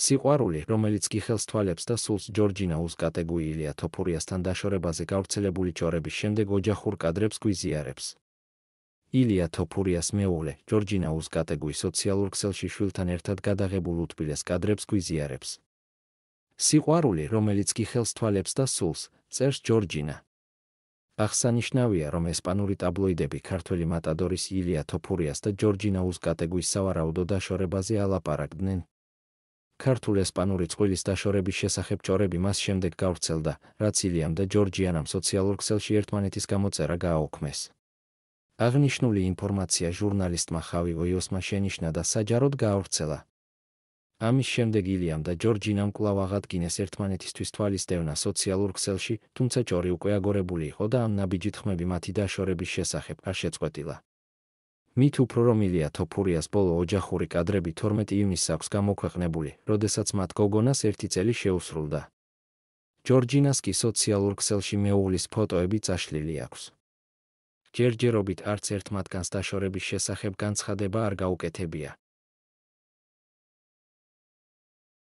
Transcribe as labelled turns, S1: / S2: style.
S1: სიყვარული, რომელიც კი ხელს თვალებს და სულს ჯორჯინა უზკატეგუი ილია თოფურიასთან დაშორებაზე გავრცელებული ჭორების შემდეგ ოჯახურ კადრებს გვიზიარებს. ილია თოფურიას მეუღლე, ჯორჯინა უზკატეგუი სოციალურ ქსელში შვილთან ერთად გადაღებულ უთბილეს კადრებს გვიზიარებს. სიყვარული, რომელიც კი ხელს თვალებს და სულს, წერს ჯორჯინა. აღსანიშნავია, რომ ესპანური ტაბლოიდები ქართველი მატადორის ილია თოფურიას და ჯორჯინა უზკატეგუის სავარაუდო დაშორებაზე ალაპარაკდნენ. ქართულ-ესპანური წყვილის დაშორების შესახებ ჭორები მას შემდეგ გავრცელდა, რაც ილიამ და ჯორჯიანამ სოციალურ ქსელში ერთმანეთის გამოწერა გააუქმეს. აღნიშნული ინფორმაცია ჟურნალისტმა ხავი ოიოსმა შენიშნა და საჯაროდ გაავრცელა. ამის შემდეგ ილიამ და ჯორჯინამ კვლავ აღადგინეს ერთმანეთისთვის თვალის დევნა სოციალურ ქსელში, თუმცა ჭორი უკვე აგორებული იყო და ამ ნაბიჯი თქმები მათი დაშორების შესახებ არ შეწყვეტილა. მით უფრო რომ ილია თოფურიას ბოლო ოჯახური კადრები 12 ივნისს აქვს გამოქვეყნებული, როდესაც მათ გოგონას 1 წელი შეუსრულდა. ჯორჯინას კი სოციალურ ქსელში მეუღლის ფოტოები წაშლილი აქვს. ჯერჯერობით არც ერთ მათგანს დაშორების შესახებ განცხადება არ გაუკეთებია.